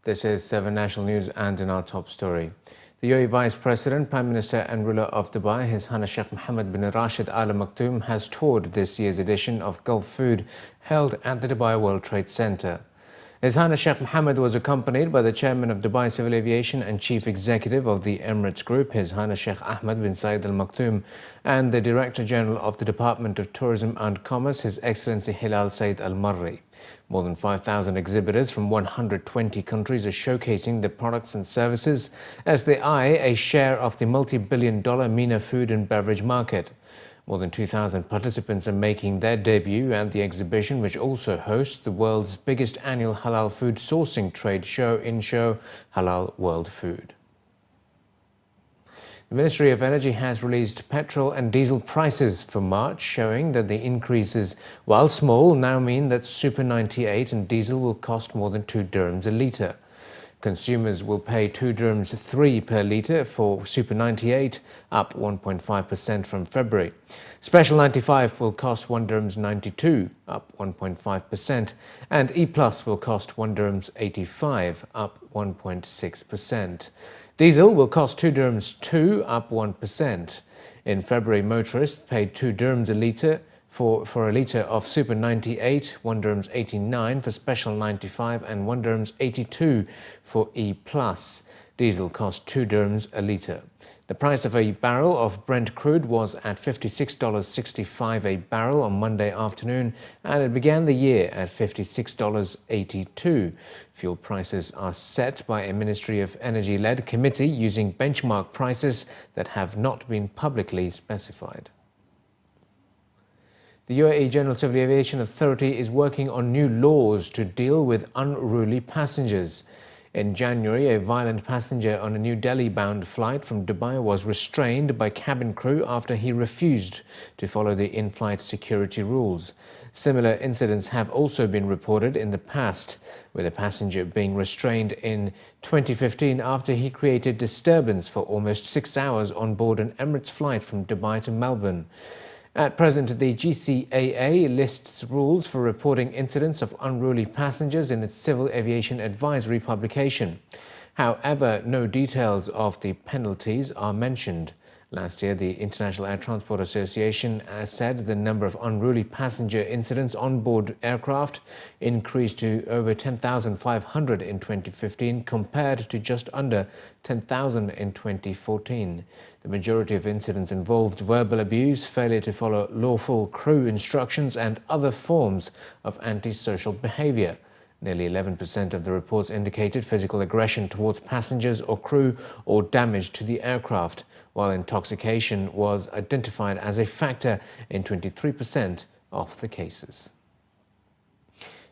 This is 7 National News, and in our top story, the UAE Vice President, Prime Minister and ruler of Dubai, His Highness Sheikh Mohammed bin Rashid Al Maktoum, has toured this year's edition of Gulfood held at the Dubai World Trade Center. His Highness Sheikh Mohammed was accompanied by the Chairman of Dubai Civil Aviation and Chief Executive of the Emirates Group, His Highness Sheikh Ahmed bin Saeed Al Maktoum, and the Director General of the Department of Tourism and Commerce, His Excellency Hilal Saeed Al Marri. More than 5,000 exhibitors from 120 countries are showcasing their products and services as they eye a share of the multi-billion-dollar MENA food and beverage market. More than 2,000 participants are making their debut at the exhibition, which also hosts the world's biggest annual halal food sourcing trade show Halal World Food. The Ministry of Energy has released petrol and diesel prices for March, showing that the increases, while small, now mean that Super 98 and diesel will cost more than 2 dirhams a litre. Consumers will pay 2 dirhams 3 per litre for Super 98, up 1.5% from February. Special 95 will cost 1 dirhams 92, up 1.5%, and E Plus will cost 1 dirhams 85, up 1.6%. Diesel will cost 2 dirhams 2, up 1%. In February, motorists paid 2 dirhams a litre for a litre of Super 98, 1 dirhams 89 for Special 95 and 1 dirhams 82 for E Plus. Diesel cost 2 dirhams a litre. The price of a barrel of Brent crude was at $56.65 a barrel on Monday afternoon, and it began the year at $56.82. Fuel prices are set by a Ministry of Energy-led committee using benchmark prices that have not been publicly specified. The UAE General Civil Aviation Authority is working on new laws to deal with unruly passengers. In January, a violent passenger on a New Delhi-bound flight from Dubai was restrained by cabin crew after he refused to follow the in-flight security rules. Similar incidents have also been reported in the past, with a passenger being restrained in 2015 after he created disturbance for almost 6 hours on board an Emirates flight from Dubai to Melbourne. At present, the GCAA lists rules for reporting incidents of unruly passengers in its Civil Aviation Advisory publication. However, no details of the penalties are mentioned. Last year, the International Air Transport Association said the number of unruly passenger incidents on board aircraft increased to over 10,500 in 2015 compared to just under 10,000 in 2014. The majority of incidents involved verbal abuse, failure to follow lawful crew instructions, and other forms of antisocial behavior. Nearly 11% of the reports indicated physical aggression towards passengers or crew or damage to the aircraft, while intoxication was identified as a factor in 23% of the cases.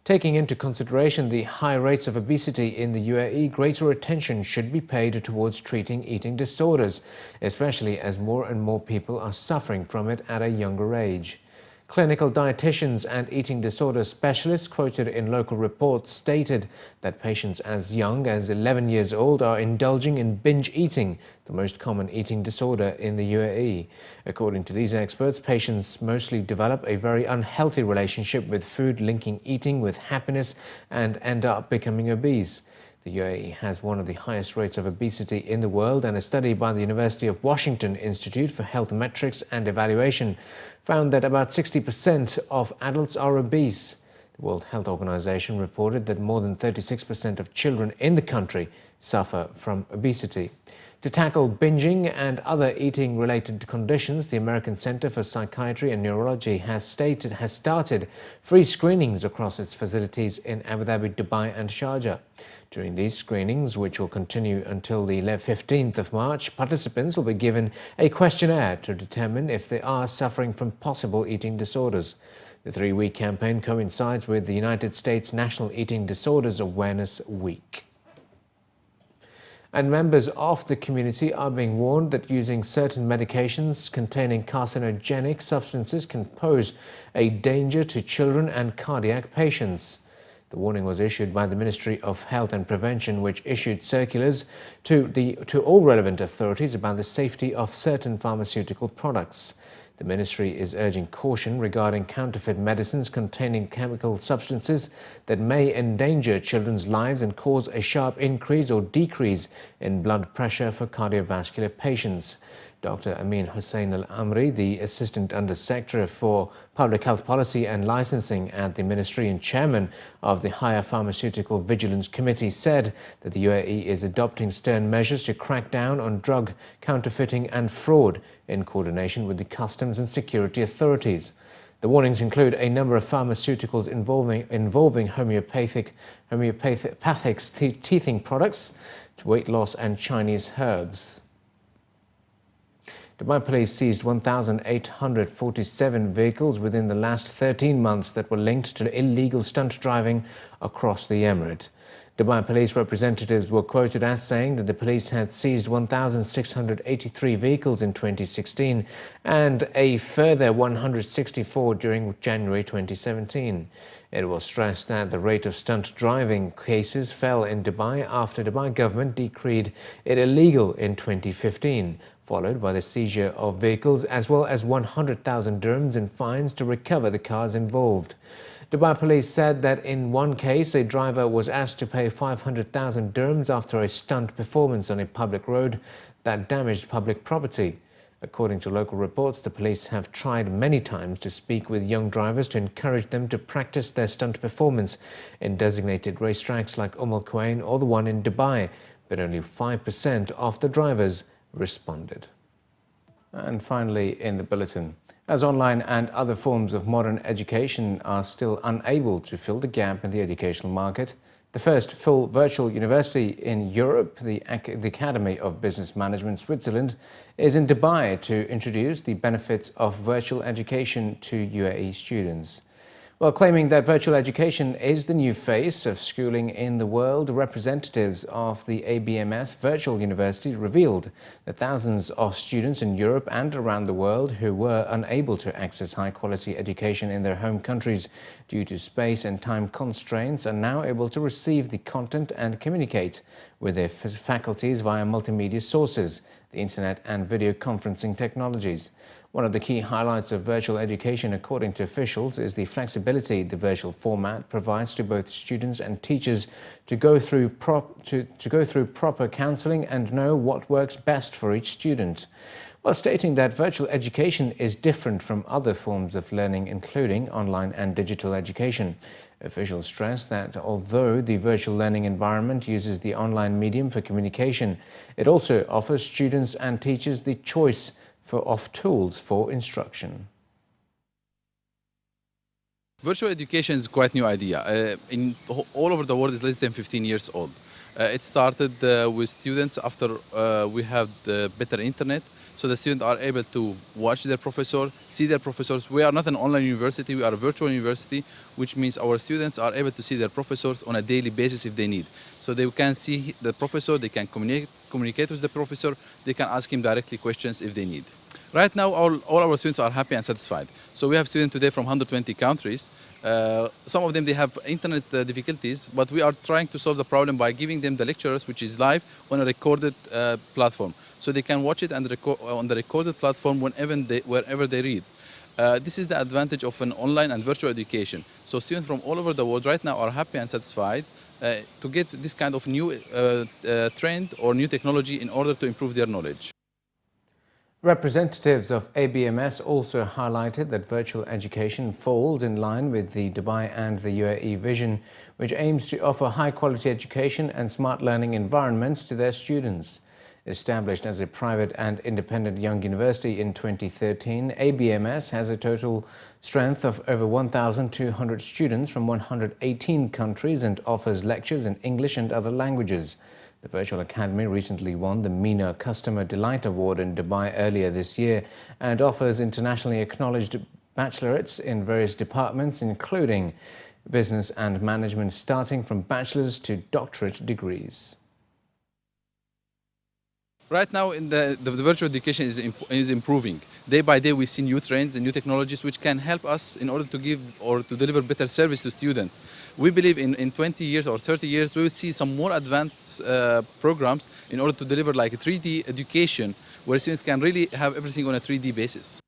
Taking into consideration the high rates of obesity in the UAE, greater attention should be paid towards treating eating disorders, especially as more and more people are suffering from it at a younger age. Clinical dietitians and eating disorder specialists quoted in local reports stated that patients as young as 11 years old are indulging in binge eating, the most common eating disorder in the UAE. According to these experts, patients mostly develop a very unhealthy relationship with food, linking eating with happiness, and end up becoming obese. The UAE has one of the highest rates of obesity in the world, and a study by the University of Washington Institute for Health Metrics and Evaluation found that about 60% of adults are obese. The World Health Organization reported that more than 36% of children in the country suffer from obesity. To tackle binging and other eating-related conditions, the American Center for Psychiatry and Neurology has started free screenings across its facilities in Abu Dhabi, Dubai and Sharjah. During these screenings, which will continue until the 15th of March, participants will be given a questionnaire to determine if they are suffering from possible eating disorders. The 3-week campaign coincides with the United States National Eating Disorders Awareness Week. And members of the community are being warned that using certain medications containing carcinogenic substances can pose a danger to children and cardiac patients. The warning was issued by the Ministry of Health and Prevention, which issued circulars to all relevant authorities about the safety of certain pharmaceutical products. The ministry is urging caution regarding counterfeit medicines containing chemical substances that may endanger children's lives and cause a sharp increase or decrease in blood pressure for cardiovascular patients. Dr. Amin Hussain Al-Amri, the Assistant Under-Secretary for Public Health Policy and Licensing at the Ministry and Chairman of the Higher Pharmaceutical Vigilance Committee, said that the UAE is adopting stern measures to crack down on drug counterfeiting and fraud in coordination with the customs and security authorities. The warnings include a number of pharmaceuticals involving homeopathic teething products, weight loss and Chinese herbs. Dubai police seized 1,847 vehicles within the last 13 months that were linked to illegal stunt driving across the emirate. Dubai police representatives were quoted as saying that the police had seized 1,683 vehicles in 2016 and a further 164 during January 2017. It was stressed that the rate of stunt driving cases fell in Dubai after Dubai government decreed it illegal in 2015, followed by the seizure of vehicles as well as 100,000 dirhams in fines to recover the cars involved. Dubai police said that in one case, a driver was asked to pay 500,000 dirhams after a stunt performance on a public road that damaged public property. According to local reports, the police have tried many times to speak with young drivers to encourage them to practice their stunt performance in designated racetracks like Al Quwain or the one in Dubai, but only 5% of the drivers responded. And finally, in the bulletin, as online and other forms of modern education are still unable to fill the gap in the educational market, the first full virtual university in Europe, the Academy of Business Management Switzerland, is in Dubai to introduce the benefits of virtual education to UAE students. While claiming that virtual education is the new face of schooling in the world, representatives of the ABMS Virtual University revealed that thousands of students in Europe and around the world who were unable to access high-quality education in their home countries due to space and time constraints are now able to receive the content and communicate with their faculties via multimedia sources, the internet and video conferencing technologies. One of the key highlights of virtual education, according to officials, is the flexibility the virtual format provides to both students and teachers to go through proper counseling and know what works best for each student. While stating that virtual education is different from other forms of learning, including online and digital education, officials stress that although the virtual learning environment uses the online medium for communication, it also offers students and teachers the choice of tools for instruction. Virtual education is quite a new idea. All over the world is less than 15 years old. It started with students after we have the better internet. So the students are able to watch their professor, see their professors. We are not an online university, we are a virtual university, which means our students are able to see their professors on a daily basis if they need. So they can see the professor, they can communicate with the professor, they can ask him directly questions if they need. Right now, all our students are happy and satisfied. So we have students today from 120 countries. Some of them, they have internet difficulties, but we are trying to solve the problem by giving them the lectures, which is live on a recorded platform. So they can watch it on the recorded platform wherever they read. This is the advantage of an online and virtual education. So students from all over the world right now are happy and satisfied to get this kind of new trend or new technology in order to improve their knowledge. Representatives of ABMS also highlighted that virtual education falls in line with the Dubai and the UAE vision, which aims to offer high-quality education and smart learning environments to their students. Established as a private and independent young university in 2013, ABMS has a total strength of over 1,200 students from 118 countries and offers lectures in English and other languages. The Virtual Academy recently won the MENA Customer Delight Award in Dubai earlier this year and offers internationally acknowledged bachelorates in various departments, including business and management, starting from bachelor's to doctorate degrees. Right now, the virtual education is improving. Day by day, we see new trends and new technologies which can help us in order to give or to deliver better service to students. We believe in 20 years or 30 years, we will see some more advanced programs in order to deliver like a 3D education where students can really have everything on a 3D basis.